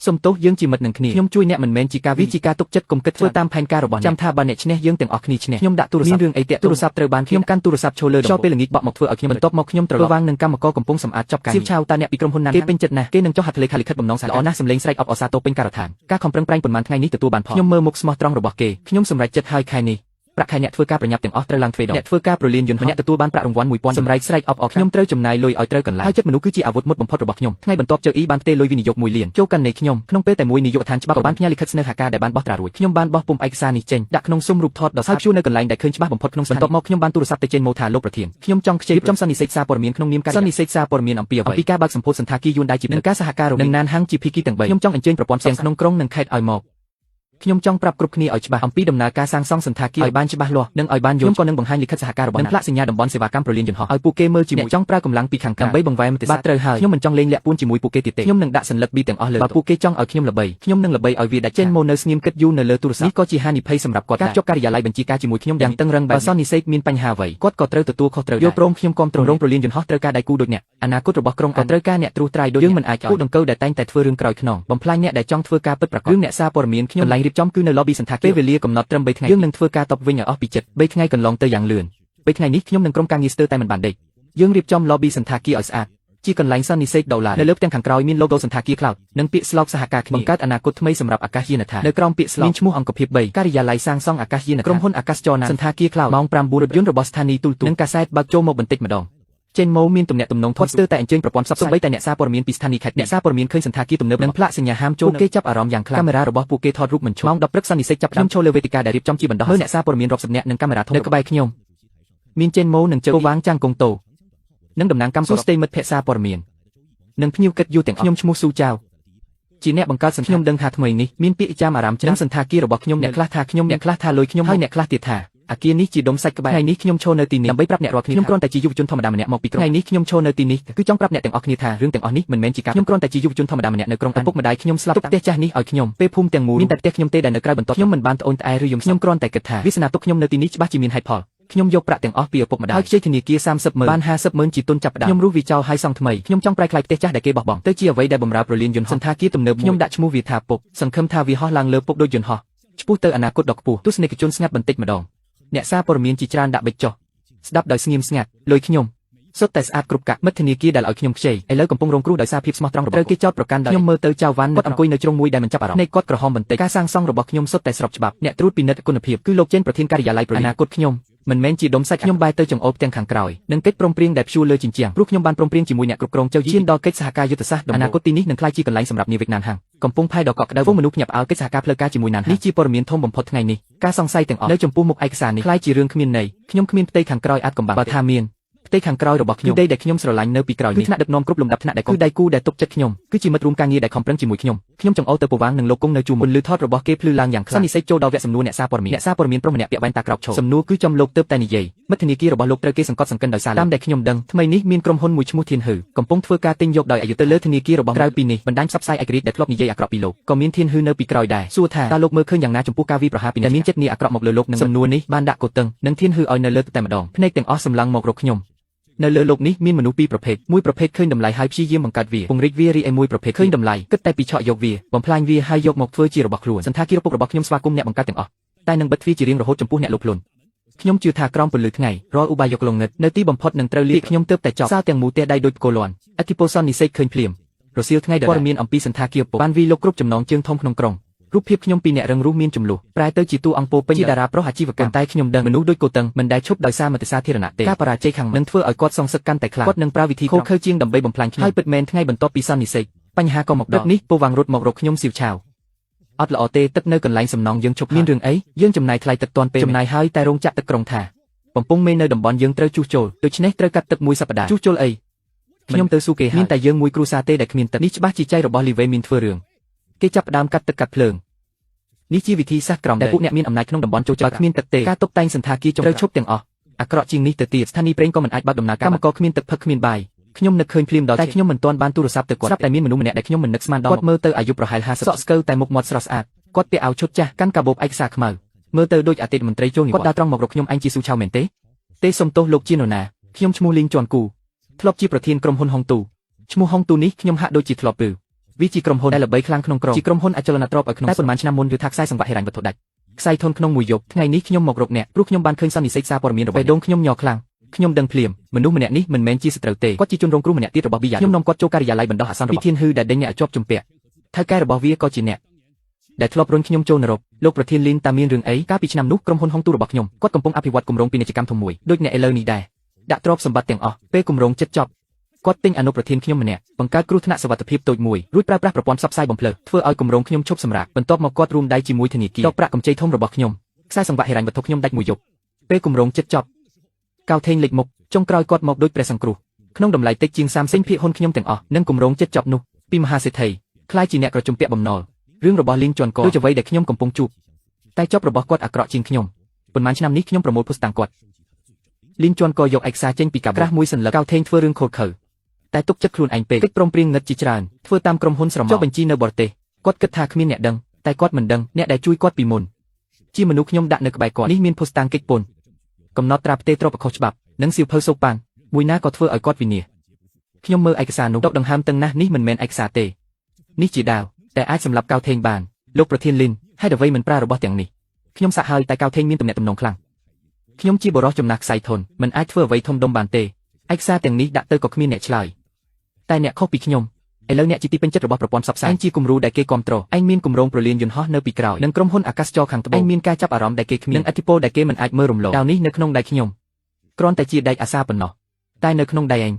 ់សុំទោសយើងជាមិត្តនឹងគ្នាខ្ញុំជួយអ្នកមិនមែនជាការវិជាការទុកចិត្តកុំគិតធ្វើតាមផែនការរបស់អ្នកចាំថាបើអ្នកឈ្នះយើងទាំងអស់គ្នាឈ្នះខ្ញុំដាក់ទូរស័ព្ទមានរឿងអីតាក់ទូរស័ព្ទត្រូវបានខ្ញុំកាន់ទូរស័ព្ទឈរលើដំបូលពេលល្ងាចបក់មកធ្វើឲ្យខ្ញុំបន្ទាប់មកខ្ញុំត្រូវវាងនឹងកម្មករកំពុងសម្អាតចប់ការសៀវឆាវតាអ្នកពីក្រុមហ៊ុនណាគេពេញចិត្តណាស់គេនឹងចុះហត្ថលេខាលិខិតបំណងសារល្អណាស់សម្លេងស្រែកអបអរសាទរពេញការដ្ឋានការខំប្រឹងប្រែងប៉ុន្មានថ្ងៃនេះទទួលបានផលខ្ញុំមើលមុខស្មោះត្រង់របស់គេខ្ញុំសម្រេចចិត្តហើយខែនេះប្រាក់ខែអ្នកធ្វើការប្រញាប់ទាំងអស់ត្រូវឡើងទ្វេដងអ្នកធ្វើការប្រលានយន្តម្នាក់ទទួលបានប្រាក់រង្វាន់1000សម្រេចស្រែកអបអរខ្ញុំត្រូវចំណាយលុយឲ្យត្រូវកន្លងហើយចិត្តមនុស្សគឺជាអាវុធមុតបំផុតរបស់ខ្ញុំថ្ងៃបន្ទាប់ចៅអ៊ីបានផ្ទេរលុយវិនិយោគ1លានចូលកាន់នៃខ្ញុំក្នុងពេលតែមួយនាយកដ្ឋានច្បាប់ក៏បានផ្ញើលិខិតស្នើហការដែលបានបោះត្រារួចខ្ញុំបានបោះពុម្ពឯកសារនេះចេញដាក់ក្នុងស៊ុំរូបថតដ៏ស្អាតជួរនៅកន្លែងដែលឃើញច្បាស់បំផុតក្នុងបន្ទាប់មកខ្ញុំបានទូរស័ព្ទទៅចេញមកថាលោកប្រធានខ្ញុំចង់ខ្ចីរៀបចំសន្និសីទសារព័ត៌មានក្នុងនាមការសន្និសីទសារព័ត៌មានអំពីការបើកសម្ពោធសន្តាគារយួនដៃជីបនិងការសហការរវាងណានហាំងជាភាគីទាំង3ខ្ញុំចង់អញ្ជើញប្រព័ន្ធផ្សព្វផ្សាយក្នុងក្រុងនិងខេត្តឲ្យមកខ្ញុំចង់ប្រាប់គ្រប់គ្នាឲ្យច្បាស់អំពីដំណើរការសាងសង់សន្តាគារឲ្យបានច្បាស់លាស់និងឲ្យបានយល់ខ្ញុំក៏នឹងបង្ហាញលិខិតសហការរបស់និងផ្លាកសញ្ញាតំបន់សេវាកម្មប្រលានយន្តហោះឲ្យពួកគេមើលជាមួយចង់ប្រើកម្លាំងពីខាងក្រៅដើម្បីបង្វែរមតិសាស្ត្រត្រូវហើយខ្ញុំមិនចង់លេងលាក់ពួនជាមួយពួកគេទៀតទេខ្ញុំនឹងដាក់សัญลักษณ์ B ទាំងអស់លើបើពួកគេចង់ឲ្យខ្ញុំល្បីខ្ញុំនឹងល្បីឲ្យវាដាច់ចេញមកនៅស្ងៀមគិតយូរនៅលើទូរស័ព្ទនេះក៏ជាហានិភ័យសម្រាប់គាត់ការជាប់ការិយាល័យបញ្ជាការជាមួយខ្ញុំយ៉ាងតឹងរ៉ឹងបើសន្និសីទមានបញ្ហាអ្វីគាត់ក៏ត្រូវទទួលខុសត្រូវយកព្រមខ្ញុំគាំទ្ររោងប្រលានយន្តហោះត្រូវការដៃគូដូចអ្នកអនាគតរបស់ក្រុងក៏ត្រូវការអ្នកត្រួសត្រាយដូចយើងមិនអាចគូដង្កូវដែលតែងតែធ្វើរឿងក្រោយខ្នងបំផ្លាញអ្នកដែលចង់ធ្វើការពិតប្រាកដរឿងអ្នកសារព័ត៌មានខ្ញុំកន្លែងរៀបចំគឺនៅ lobby សន្តាគារកំណត់ត្រឹម3ថ្ងៃយើងនឹងធ្វើការតបវិញឲ្យអស់ពីចិត្ត3ថ្ងៃកន្លងទៅយ៉ាងលឿន3ថ្ងៃនេះខ្ញុំនឹងក្រុមការងារស្ទើរតែមិនបានដេកយើងរៀបចំ lobby សន្តាគារឲ្យស្អាតជាកន្លែងសន្និសីទដុល្លារនៅលើផ្ទាំងខាងក្រោយមាន logo សន្តាគារ Cloud និងពាក្យស្លោកសហការគ្នាបង្កើតអនាគតថ្មីសម្រាប់អាកាសយានដ្ឋាននៅក្រោមពាក្យស្លោកមានឈ្មោះអង្គភាព3ការិយាល័យសាងសង់អាកាសយានដ្ឋានក្រុមហ៊ុនអាកាសចរណ៍សន្តាគារ Cloud ម៉ោង9រថយន្តរបស់ស្ថានីយ៍ទូរទស្សន៍និងកាសែតបើកចូលមកបន្តិចម្ដងចេញមកមានទំនាក់ទំនងធាត់ស្ទើរតែអញ្ជើញប្រព័ន្ធផ្សព្វផ្សាយតែអ្នកសារព័ត៌មានពីស្ថានីយ៍ខេត្តអ្នកសារព័ត៌មានឃើញសន្តាគារទំនើបនិងផ្លាកសញ្ញាហាមចូលគេចាប់អារម្មណ៍យ៉ាងខ្លាំងកាមេរ៉ារបស់ពួកគេថតរូបមិនឈប់ម៉ោង10ព្រឹកសន្និសីទចាប់ខ្ញុំចូលលើវេទិកាដែលរៀបចំជាបណ្ដោះមើលអ្នកសារព័ត៌មានរាប់សិបនាក់និងកាមេរ៉ាធំនៅក្បែរខ្ញុំមានចេញមកនិងចៅវាងចាំងកុងតូ និងតំណាងកម្មសួស្ដីមិត្តភក្តិសារព័ត៌មាននិងភ្ញៀវកិត្តិយសទាំងអស់ខ្ញុំឈ្មោះស៊ូចៅជាអ្នកបង្កើតសន្តានខ្ញុំដឹងថាថ្មីនេះមានពាក្យចាំអារម្មណ៍ច្រើនសន្តាគាររបស់ខ្ញុំអ្នកខ្លះថាខ្ញុំអ្នកខ្លះថាលុយខ្ញុំហើយអ្នកខ្លះទៀតថាអាគារនេះជាដុំសាច់ក្បែរថ្ងៃនេះខ្ញុំឈរនៅទីនេះដើម្បីប្រាប់អ្នករាល់គ្នាខ្ញុំគ្រាន់តែជាយុវជនធម្មតាម្នាក់មកពីក្រុងថ្ងៃនេះខ្ញុំឈរនៅទីនេះគឺចង់ប្រាប់អ្នកទាំងអស់គ្នាថារឿងទាំងអស់នេះមិនមែនជាការខ្ញុំគ្រាន់តែជាយុវជនធម្មតាម្នាក់នៅក្រុងឪពុកម្ដាយខ្ញុំស្លាប់ទុកផ្ទះចាស់នេះឲ្យខ្ញុំពេលភូមិទាំងមូលមានតែផ្ទះខ្ញុំទេដែលនៅក្រៅបន្ទាប់ខ្ញុំមិនបានត្អូញត្អែរឬយំខ្ញុំគ្រាន់តែគិតថាវាសនាទុកខ្ញុំនៅទីនេះច្បាស់ជាមានហេតុផលខ្ញុំយកប្រាក់ទាំងអស់ពីឪពុកម្ដាយហើយខ្ចីធនាគារ30,000បាន50,000ជាទុនចាប់ផ្ដើមខ្ញុំរស់វាចោលហើយសង់ថ្មីខ្ញុំចង់ប្រែក្លាយផ្ទះចាស់ដែលគេបោះបង់ទៅជាអ្វីដែលបម្រើប្រលានយន្តហោះសន្តាគារទំនើបខ្ញុំដាក់ឈ្មោះវាថាពុកសង្ឃឹមថាវាហោះឡើងលើពុកដូចយន្តហោះឆ្ពោះទៅអនាគតដ៏ខ្ពស់ទស្សនិកជនស្ងាត់បន្តិចម្ដងអ្នកសារព័ត៌មានជាច្រើនដាក់បិចចុះស្ដាប់ដោយស្ងៀមស្ងាត់លុយខ្ញុំសុទ្ធតែស្អាតគ្រប់កាក់មិត្តធនាគារដែលឲ្យខ្ញុំខ្ចីឥឡូវកំពុងរងគ្រោះដោយសារភាពស្មោះត្រង់របស់ត្រូវគេចោទប្រកាន់ដោយខ្ញុំមើលទៅចៅវ៉ាន់គាត់អង្គុយនៅជ្រុងមួយដែលមិនចាប់អារម្មណ៍ភ្នែកគាត់ក្រហមបន្តិចការសាងសង់របស់ខ្ញុំសុទ្ធតែស្របច្បាប់អ្នកត្រួតពិនិត្យគុណភាពគឺលោកចេនប្រធានការិយាល័យប្រលានអនាគតខ្ញុំមិនមែនជាដុំសាច់ខ្ញុំបែរទៅចង្អុលផ្ទាំងខាងក្រោយនិងកិច្ចព្រមព្រៀងដែលព្យួរលើជញ្ជាំងព្រោះខ្ញុំបានព្រមព្រៀងជាមួយអ្នកគ្រប់គ្រងចៅយានដល់កិច្ចសហការយុទ្ធសាស្ត្រអនាគតទីនេះនឹងក្លាយជាកន្លែងសម្រាប់នាវិកណានហាងកំពុងផែដ៏កក់ក្ដៅវងមនុស្សភ្ញាក់ផ្អើលកិច្ចសហការផ្លូវការជាមួយណានហាងនេះជាព័ត៌មានធំបំផុតថ្ងៃនេះការសង្ស័យទាំងអស់នៅចំពោះមុខឯកសារនេះក្លាយជារឿងគ្មានន័យខ្ញុំគ្មានផ្ទៃខាងក្រោយអាចកំបាំងបើថាមានផ្ទៃខាងក្រោយរបស់ខ្ញុំគឺដីដែលខ្ញុំស្រឡាញ់នៅពីក្រោយនេះថ្នាក់ដឹកនាំគ្រប់លំដាប់ថ្នាក់ដែលគឺដៃគូដែលទុកចិត្តខ្ញុំគឺជាមិត្តរួមការងារដែលខំប្រឹងជាមួយខ្ញុំចង្អុលទៅពវាំងនឹងលោកគង់នៅជួរមុនលឺថតរបស់គេភ្លឺឡើងយ៉ាងខ្លាំងសន្និសីទចូលដល់វគ្គសំណួរអ្នកសារព័ត៌មានប្រុសម្នាក់ពាក់វ៉ែនតាក្រោកឈរសំណួរគឺចំលោកទើបតែនិយាយមិត្តធនាគាររបស់លោកត្រូវគេសង្កត់សង្កិនដោយសារតាមដែលខ្ញុំដឹងថ្មីនេះមានក្រុមហ៊ុនមួយឈ្មោះធានហឺកំពុងធ្វើការទិញយកដោយអយុធទៅលើធនាគាររបស់ក្រៅពីនេះបណ្ដាញផ្សព្វផ្សាយឯករាជ្យដែលធ្លាប់និយាយអាក្រក់ពីលោកក៏មានធានហឺនៅពីក្រោយដែរសួរថាតើលោកមើលឃើញយ៉ាងណាចំពោះការវាយប្រហារពីអ្នកមានចិត្តងារអាក្រក់មកលើលោកនឹងសំណួរនេះបានដាក់កូតឹងនិងធានហឺឲ្យនៅលើតែម្ដងភ្នែកទាំងអស់សម្លឹងមករកខ្ញុំនៅលើលោកនេះមានមនុស្សពីរប្រភេទមួយប្រភេទឃើញតម្លៃហើយព្យាយាមបង្កើតវាពង្រីកវារីឯមួយប្រភេទឃើញតម្លៃគិតតែពីឆក់យកវាបំផ្លាញវាហើយយកមកធ្វើជារបស់ខ្លួនសន្តាគារឪពុករបស់ខ្ញុំស្វាគមន៍អ្នកបង្កើតទាំងអស់តែនឹងបិទទ្វារជារៀងរហូតចំពោះអ្នកលុបខ្លួនខ្ញុំជឿថាក្រោមពន្លឺថ្ងៃរាល់ឧបាយយកលងងឹតនៅទីបំផុតនឹងត្រូវលាខ្ញុំទើបតែចប់សារទាំងមូលទះដៃដូចគោលាន់អធិពលសន្និសេសឃើញភ្លាមរសៀលថ្ងៃដែលព័ត៌មានអំពីសន្តាគារពុកបានវាយលុកគ្រប់ចំណងជើងធំក្នុងក្រុងរូបភាពខ្ញុំពីអ្នករឹងរូសមានចំនួនប្រែទៅជាតួអង្គពោពេញជាតារាប្រុសអាជីវកម្មតែខ្ញុំដឹងមនុស្សដូចកូតឹងមិនដែលឈប់ដោយសារមតិសាធារណៈទេការបរាជ័យខាងនឹងធ្វើឲ្យគាត់សងសឹកកាន់តែខ្លាំងគាត់នឹងប្រើវិធីខុសខើជាងដើម្បីបំផ្លាញខ្ញុំហើយពិតមែនថ្ងៃបន្ទាប់ពីសន្និសីទបញ្ហាក៏មកដល់នេះពវាំងរត់មករកខ្ញុំសៀវឆាវអត់ល្អទេទឹកនៅកន្លែងសំណង់យើងឈប់មានរឿងអីយើងចំណាយថ្លៃទឹកទាន់ពេលចំណាយហើយតែរោងចក្រទឹកក្រុងថាបំពង់មេនៅតំបន់យើងត្រូវជួសជុលដូច្នេះត្រូវកាត់ទឹកមួយសប្តាហ៍ជួសជុលអីខ្ញុំទៅស៊ូគេមានតែយើងមួយគ្រួសារទេដែលគ្មានទឹកនេះច្បាស់ជាចៃរបស់លីវេមានធ្វើរឿងគេចាប់ផ្ដើមកាត់ទឹកកាត់ភ្លើងនេះជាវិធីសាស្ត្រក្រមដែលពួកអ្នកមានអំណាចក្នុងតំបន់ចូលចិត្តគ្មានទឹកទេការតុបតែងសន្តាគារត្រូវឈប់ទាំងអស់អាក្រក់ជាងនេះទៅទៀតស្ថានីយ៍ប្រេងក៏មិនអាចបើកដំណើរការកម្មករគ្មានទឹកផឹកគ្មានបាយខ្ញុំនឹកឃើញភ្លាមដល់តែខ្ញុំមិនទាន់បានទូរស័ព្ទទៅគាត់ស្រាប់តែមានមនុស្សម្នាក់ដែលខ្ញុំមិននឹកស្មានដល់គាត់មើលទៅអាយុប្រហែល50សក់ស្កូវតែមុខមាត់ស្រស់ស្អាតគាត់ពាក់អាវឈុតចាស់កាន់កាបូបឯកសារខ្មៅមើលទៅដូចអតីតមន្ត្រីចូលនិវត្តន៍គាត់ដើរត្រង់មករកខ្ញុំអញជាស៊ូឆាវមែនទេសុំទោសលោកជានរណាខ្ញុំឈ្មោះលីងជាន់គូធ្លាប់ជាប្រធានក្រុមហ៊ុនហុងទូឈ្មោះហុងទូនេះខ្ញុំហាក់ដូចជាធ្លាប់ពើវាជាក្រុមហ៊ុនដែលល្បីខ្លាំងក្នុងក្រុងជាក្រុមហ៊ុនអចលនទ្រព្យឲ្យក្នុងតែប៉ុន្មានឆ្នាំមុនឬថាខ្សែសង្វាក់ហិរញ្ញវត្ថុដាច់ខ្សែធនក្នុងមួយយប់ថ្ងៃនេះខ្ញុំមករកអ្នកព្រោះខ្ញុំបានឃើញសន្និសីទសារព័ត៌មានរបស់បេដងខ្ញុំញ័រខ្លាំងខ្ញុំដឹងភ្លាមមនុស្សម្នាក់នេះមិនមែនជាសត្រូវទេគាត់ជាជនរងគ្រោះម្នាក់ទៀតរបស់ប៊ីយ៉ាខ្ញុំនាំគាត់ចូលការិយាល័យបណ្ដោះអាសន្នរបស់ធានហឺដែលដេញអ្នកជាប់ជំពាក់ថៅកែរបស់វាក៏ជាអ្នកដែលធ្លាប់រុញខ្ញុំចូលនរកលោកប្រធានលីនតាមានរឿងអីកាលពីឆ្នាំនោះក្រុមហ៊ុនហុងទូរបស់ខ្ញុំគាត់កំពុងអភិវឌ្ឍគម្រោងពាណិជ្ជកម្មធំមួយដូចអ្នកឥឡូវនេះដែរដាក់ទ្រព្យសម្បត្តិទាំងអស់ពេលគម្រោងចិត្តចប់គាត់ទិញអនុប្រធានខ្ញុំម្នាក់បង្កើតគ្រោះថ្នាក់សុវត្ថិភាពតូចមួយរួចប្រើប្រាស់ប្រព័ន្ធផ្សព្វផ្សាយបំភ្លឺធ្វើឲ្យគម្រោងខ្ញុំឈប់សម្រាកបន្ទាប់មកគាត់រួមដៃជាមួយធនាគារដកប្រាក់កម្ចីធំរបស់ខ្ញុំខ្សែសង្វាក់ហិរញ្ញវត្ថុខ្ញុំដាច់មួយយប់ពេលគម្រោងចិត្តចប់កៅថេងលេចមុខចុងក្រោយគាត់មកដូចព្រះសង្គ្រោះក្នុងតម្លៃតិចជាង30%ភាគហ៊ុនខ្ញុំទាំងអស់និងគម្រោងចិត្តចប់នោះពីមហាសេដ្ឋីខ្លាយជាអ្នកក្រជំពាក់បំណុលរឿងរបស់លីងជាន់កដូចអ្វីដែលខ្ញុំកំពុងជួបតែចប់របស់គាត់អាក្រក់ជាងខ្ញុំប៉ុន្មានឆ្នាំនេះខ្ញុំប្រមូលភស្តុតាងគាត់លីងជាន់កយកឯកសារចេញពីកាបក្រាស់មួយសន្លឹកកៅថេងធ្វើរឿងខូចខើតែទុកចិត្តខ្លួនឯងពេកកិច្ចព្រមព្រៀងងឹតជាច្រើនធ្វើតាមក្រុមហ៊ុនស្រមោលចុះបញ្ជីនៅបរទេសគាត់គិតថាគ្មានអ្នកដឹងតែគាត់មិនដឹងអ្នកដែលជួយគាត់ពីមុនជាមនុស្សខ្ញុំដាក់នៅក្បែរគាត់នេះមានភស្តុតាងកិច្ចពន្ធកំណត់ត្រាផ្ទេរទ្រព្យខុសច្បាប់និងសៀវភៅសូប៉ាងមួយណាក៏ធ្វើឲ្យគាត់វិនាសខ្ញុំមើលឯកសារនោះដកដង្ហើមតឹងណាស់នេះមិនមែនឯកសារទេនេះជាដាវតែអាចសម្លាប់កៅថេងបានលោកប្រធានលីនហេតុអ្វីមិនប្រើរបស់ទាំងនេះខ្ញុំសាក់ហើយតែកៅថេងមានទំនាក់ទំនងខ្លាំងខ្ញុំជាបរិសុទ្ធចំណាស់ខ្សែធនមិនអាចធ្វើអ្វីធំដុំបានទេឯកសារទាំងនេះដាក់ទៅក៏គ្មានអ្នកឆ្លើយតែអ្នកខុសពីខ្ញុំឥឡូវអ្នកជាទីពេញចិត្តរបស់ប្រព័ន្ធផ្សព្វផ្សាយឯងជាគំរូដែលគេគាំទ្រឯងមានគម្រោងប្រលានយន្តហោះនៅពីក្រោយនិងក្រុមហ៊ុនអាកាសចរខាងត្បូងឯងមានការចាប់អារម្មណ៍ដែលគេគ្មាននិងឥទ្ធិពលដែលគេមិនអាចមើលរំលងដៅនេះនៅក្នុងដៃខ្ញុំគ្រាន់តែជាដែកអាសាប៉ុណ្ណោះតែនៅក្នុងដៃឯង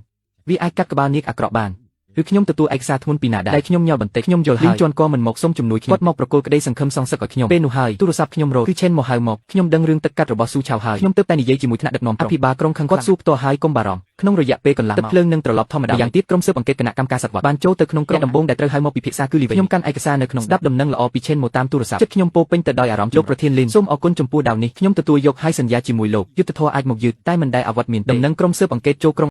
វាអាចកាត់ក្បាលនាគអាក្រក់បាន ឬខ្ញុំទទួលឯកសារធ្ងន់ពីណាដែរខ្ញុំញល់បន្តិចខ្ញុំយល់ហើយលីងជាន់កមិនមកសុំជំនួយខ្ញុំគាត់មកប្រគល់ក្តីសង្ឃឹមសងសឹកឲ្យខ្ញុំពេលនោះហើយទូរស័ព្ទខ្ញុំរត់គឺឆេនមកហៅមកខ្ញុំដឹងរឿងទឹកកាត់របស់ស៊ូឆាវហើយខ្ញុំទើបតែនិយាយជាមួយថ្នាក់ដឹកនាំអភិបាលក្រុងខឹងគាត់សួរផ្ទាល់ហើយកុំបារម្ភក្នុងរយៈពេលកន្លះទឹកភ្លើងនឹងត្រឡប់ធម្មតាយ៉ាងទៀតក្រុមស៊ើបអង្កេតគណៈកម្មការសត្វវត្តបានចូលទៅក្នុងក្រុមដំបងដែលត្រូវហៅមកពិភាក្សាគឺលីវិញខ្ញុំកាន់ឯកសារនៅក្នុងស្ដាប់ដំណឹងល្អពីឆេនមកតាមទូរស័ព្ទចិត្តខ្ញុំពោពេញទៅដោយអារម្មណ៍លោកប្រធានលីនសូមអរគុណចំពោះដាវនេះខ្ញុំទទួលយកហើយសន្យាជាមួយលោកយុទ្ធធរអាចមកយឺតតែមិនដែលអវត្តមានដំណឹងក្រុមស៊ើបអង្កេតចូលក្រុង